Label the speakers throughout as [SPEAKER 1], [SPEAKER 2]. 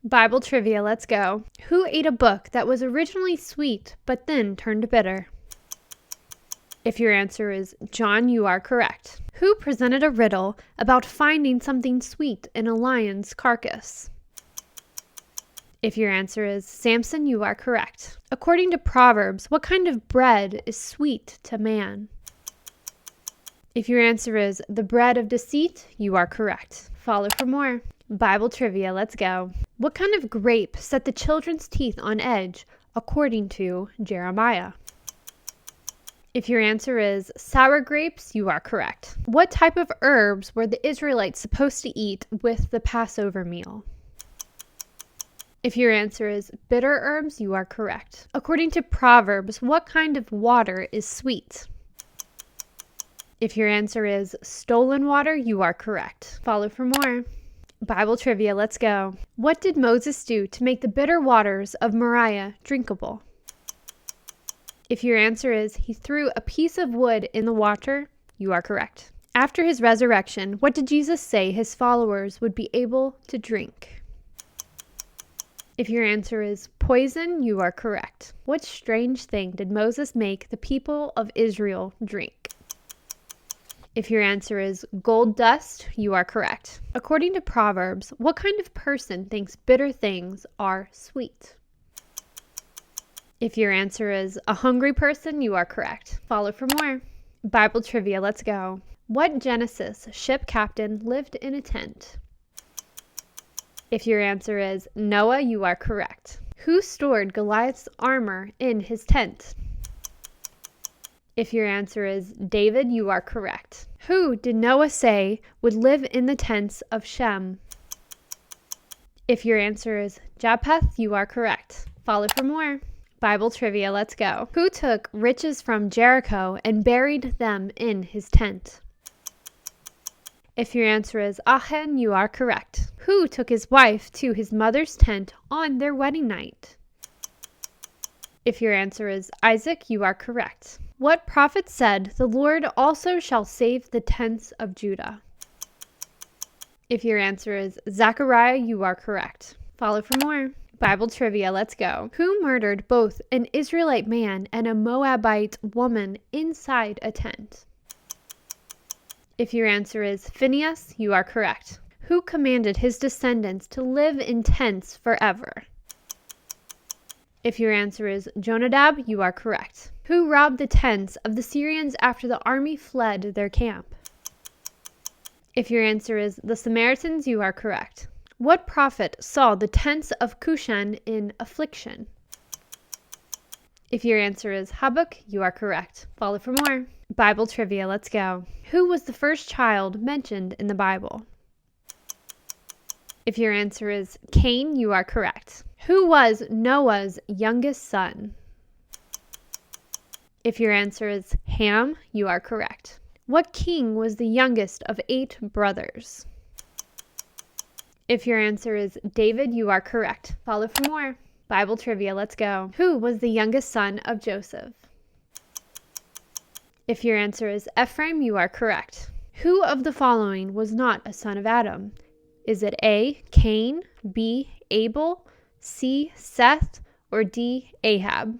[SPEAKER 1] Bible trivia, let's go. Who ate a book that was originally sweet but then turned bitter? If your answer is John, you are correct. Who presented a riddle about finding something sweet in a lion's carcass? If your answer is Samson, you are correct. According to Proverbs, what kind of bread is sweet to man? If your answer is the bread of deceit, you are correct. Follow for more. Bible trivia, let's go. What kind of grape set the children's teeth on edge, according to Jeremiah? If your answer is sour grapes, you are correct. What type of herbs were the Israelites supposed to eat with the Passover meal? If your answer is bitter herbs, you are correct. According to Proverbs, what kind of water is sweet? If your answer is stolen water, you are correct. Follow for more. Bible trivia, let's go. What did Moses do to make the bitter waters of Moriah drinkable? If your answer is he threw a piece of wood in the water, you are correct. After his resurrection, what did Jesus say his followers would be able to drink? If your answer is poison, you are correct. What strange thing did Moses make the people of Israel drink? If your answer is gold dust, you are correct. According to Proverbs, what kind of person thinks bitter things are sweet? If your answer is a hungry person, you are correct. Follow for more. Bible trivia, let's go. What Genesis ship captain lived in a tent? If your answer is Noah, you are correct. Who stored Goliath's armor in his tent? If your answer is David, you are correct. Who did Noah say would live in the tents of Shem? If your answer is Japheth, you are correct. Follow for more. Bible trivia, let's go. Who took riches from Jericho and buried them in his tent? If your answer is Achan, you are correct. Who took his wife to his mother's tent on their wedding night? If your answer is Isaac, you are correct. What prophet said, "The Lord also shall save the tents of Judah"? If your answer is Zechariah, you are correct. Follow for more. Bible trivia, let's go. Who murdered both an Israelite man and a Moabite woman inside a tent? If your answer is Phinehas, you are correct. Who commanded his descendants to live in tents forever? If your answer is Jonadab, you are correct. Who robbed the tents of the Syrians after the army fled their camp? If your answer is the Samaritans, you are correct. What prophet saw the tents of Cushan in affliction? If your answer is Habakkuk, you are correct. Follow for more. Bible trivia, let's go. Who was the first child mentioned in the Bible? If your answer is Cain, you are correct. Who was Noah's youngest son? If your answer is Ham, you are correct. What king was the youngest of 8 brothers? If your answer is David, you are correct. Follow for more. Bible trivia, let's go. Who was the youngest son of Joseph? If your answer is Ephraim, you are correct. Who of the following was not a son of Adam? Is it A, Cain, B, Abel, C, Seth, or D, Ahab?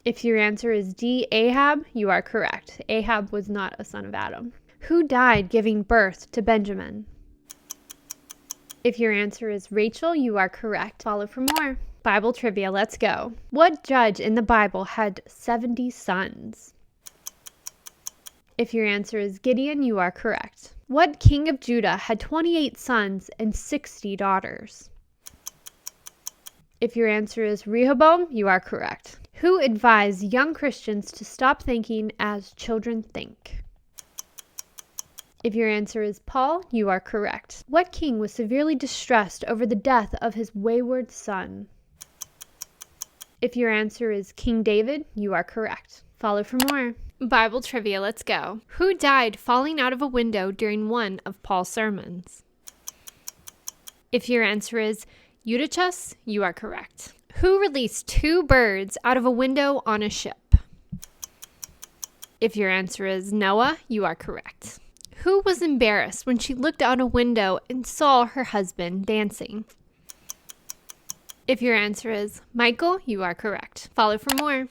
[SPEAKER 1] If your answer is D, Ahab, you are correct. Ahab was not a son of Adam. Who died giving birth to Benjamin? If your answer is Rachel, you are correct. Follow for more. Bible trivia, let's go. What judge in the Bible had 70 sons? If your answer is Gideon, you are correct. What king of Judah had 28 sons and 60 daughters? If your answer is Rehoboam, you are correct. Who advised young Christians to stop thinking as children think? If your answer is Paul, you are correct. What king was severely distressed over the death of his wayward son? If your answer is King David, you are correct. Follow for more. Bible trivia, let's go. Who died falling out of a window during one of Paul's sermons? If your answer is Eutychus, you are correct. Who released 2 birds out of a window on a ship? If your answer is Noah, you are correct. Who was embarrassed when she looked out a window and saw her husband dancing? If your answer is Michael, you are correct. Follow for more.